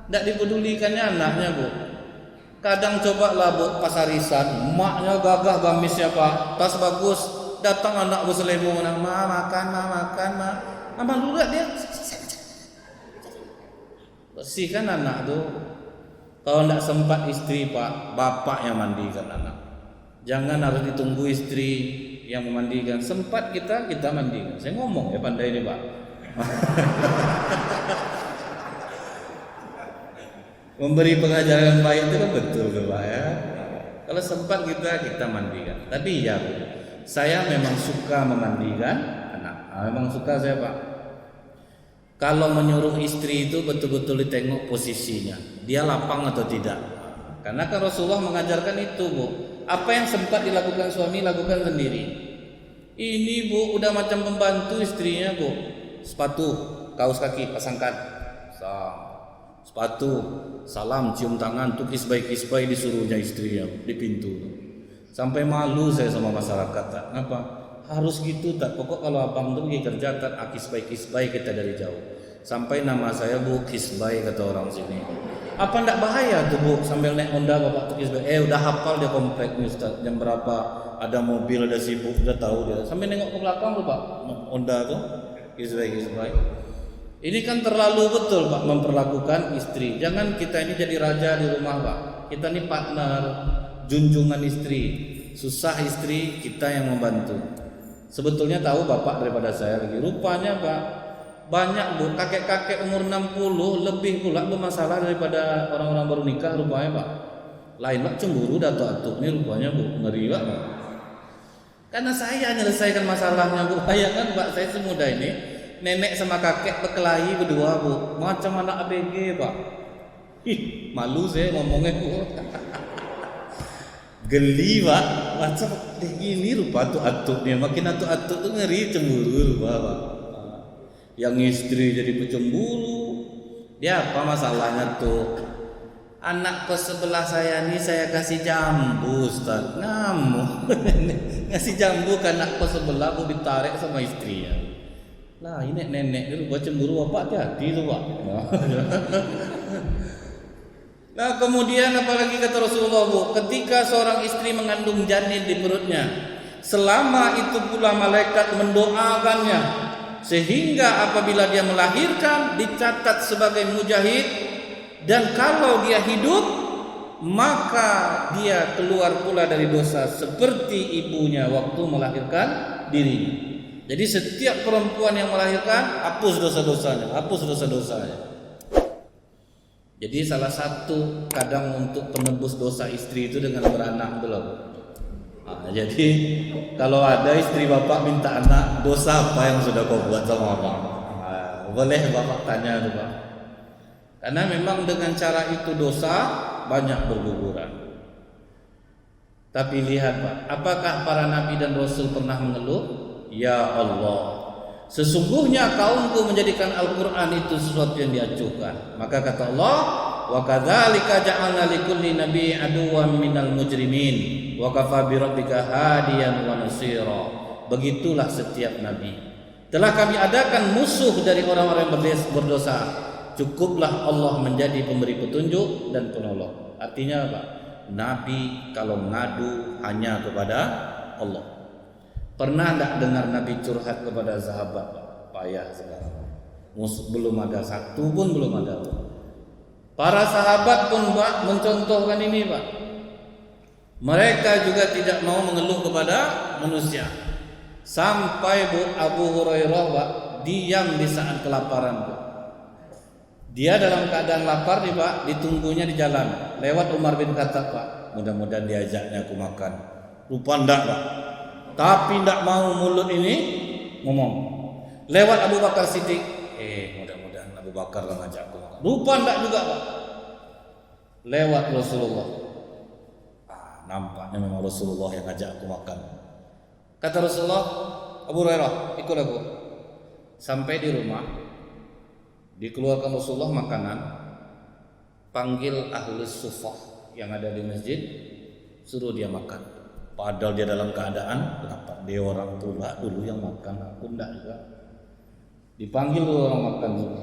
Tidak dipedulikannya anaknya, Bu. Kadang cobalah, Bu, pasarisan, emaknya gagah gamisnya, Pak, tas bagus, datang anak berselebung, ma makan, mama dulu dia bersihkan anak tuh. Kalau tidak sempat istri, Pak, bapak yang mandikan anak. Jangan harus ditunggu istri yang memandikan. Sempat kita mandikan. Saya ngomong ya, pandai ini, Pak. Memberi pengajaran yang baik itu kan betul, Pak, ya. Kalau sempat kita mandikan. Tapi ya, saya memang suka memandikan anak. Memang suka saya, Pak. Kalau menyuruh istri itu betul-betul ditengok posisinya, dia lapang atau tidak. Karena kan Rasulullah mengajarkan itu, Bu. Apa yang sempat dilakukan suami, lakukan sendiri. Ini, Bu, udah macam pembantu istrinya, Bu. Sepatu, kaos kaki, pasangkan. Sepatu, salam, cium tangan, tuh kisbai disuruhnya istrinya di pintu. Sampai malu saya sama masyarakat, tak? Kenapa? Harus gitu, tak? Pokok kalau abang tuh pergi kerja, tak? Kisbai kita dari jauh. Sampai nama saya, Bu, kisbai, kata orang sini. Apa ndak bahaya tuh, Bu, sambil naik Honda bapak tuh kisbai? Udah hafal dia komplek nih, Ustaz. Jam berapa ada mobil, ada sibuk, udah tahu dia. Sampai nengok ke belakang tuh, Pak, Honda tuh, kisbai. Ini kan terlalu betul Pak memperlakukan istri. Jangan kita ini jadi raja di rumah Pak. Kita ini partner, junjungan istri. Susah istri, kita yang membantu. Sebetulnya tahu Bapak daripada saya lagi. Rupanya Pak, banyak Bu, kakek-kakek umur 60 lebih pula bermasalah daripada orang-orang baru nikah rupanya Pak. Lain Pak cemburu datuk-atuk ini rupanya Bu, ngeri Pak. Karena saya menyelesaikan masalahnya Bu. Bayangkan Pak, saya semudah ini. Nenek sama kakek berkelahi berdua Bu, macam anak ABG Pak. Malu saya ngomongnya Bu. Geli Pak, macam gini rupa atuk-atuknya. Makin atuk-atuk tuh ngeri cemburu rupa Pak. Yang istri jadi pecemburu. Dia apa masalahnya tuh? Anak kos sebelah saya nih saya kasih jambu Ustaz. Ngamuk. Ngasih jambu ke anak kos sebelah aku ditarik sama istrinya. Lah ini nenek dulu buat cemburu Bapak hati tuh Pak. Nah kemudian apalagi kata Rasulullah Bu, ketika seorang istri mengandung janin di perutnya, selama itu pula malaikat mendoakannya, sehingga apabila dia melahirkan dicatat sebagai mujahid, dan kalau dia hidup maka dia keluar pula dari dosa seperti ibunya waktu melahirkan dirinya. Jadi setiap perempuan yang melahirkan hapus dosa-dosanya, hapus dosa-dosanya. Jadi salah satu kadang untuk penebus dosa istri itu dengan beranak belum. Jadi kalau ada istri Bapak minta anak, dosa apa yang sudah kau buat sama Bapak? Boleh Bapak tanya itu Pak. Karena memang dengan cara itu dosa banyak berguguran. Tapi lihat Pak, apakah para nabi dan rasul pernah mengeluh? Ya Allah, sesungguhnya kaumku menjadikan Al-Quran itu sesuatu yang diacuhkan. Maka kata Allah, wa kadzalika ja'alna likulli nabiyyin aduwwan minal mujrimin wa kafa bi rabbika hadiyan wa nasira. Begitulah setiap nabi. Telah kami adakan musuh dari orang-orang berdosa. Cukuplah Allah menjadi pemberi petunjuk dan penolong. Artinya apa? Nabi kalau ngadu hanya kepada Allah. Pernah tak dengar Nabi curhat kepada sahabat? Payah sekarang. Belum ada satu pun belum ada. Para sahabat pun Pak mencontohkan ini Pak. Mereka juga tidak mau mengeluh kepada manusia. Sampai Abu Hurairah Pak diam di saat kelaparan Pak. Dia dalam keadaan lapar nih Pak, ditunggunya di jalan. Lewat Umar bin Khattab Pak. Mudah-mudahan diajaknya aku makan. Lupa ndak Pak. Tapi tidak mau mulut ini ngomong. Lewat Abu Bakar Siddiq, mudah-mudahan Abu Bakar ngajak aku makan. Lupa tidak juga Pak. Lewat Rasulullah. Nampaknya memang Rasulullah yang ngajak aku makan. Kata Rasulullah, Abu Hurairah, ikut aku. Sampai di rumah, dikeluarkan Rasulullah makanan, panggil ahlus sufah yang ada di masjid, suruh dia makan. Padahal dia dalam keadaan kenapa? Dia orang tua dulu yang makan, aku enggak juga. Dipanggil dulu orang makan dulu.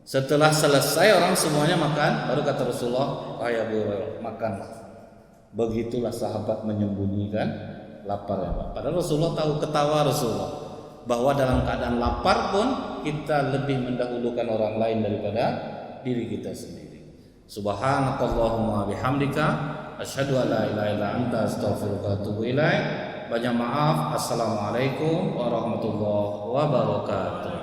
Setelah selesai orang semuanya makan, baru kata Rasulullah, "Hai Abu Hurairah, makan." Begitulah sahabat menyembunyikan laparnya Pak. Padahal Rasulullah tahu, ketawa Rasulullah bahwa dalam keadaan lapar pun kita lebih mendahulukan orang lain daripada diri kita sendiri. Subhanakallahumma bihamdika asyhadu an la ilaha illa anta astaghfiruka wa atubu ilaik. Banyak maaf. Assalamualaikum warahmatullahi wabarakatuh.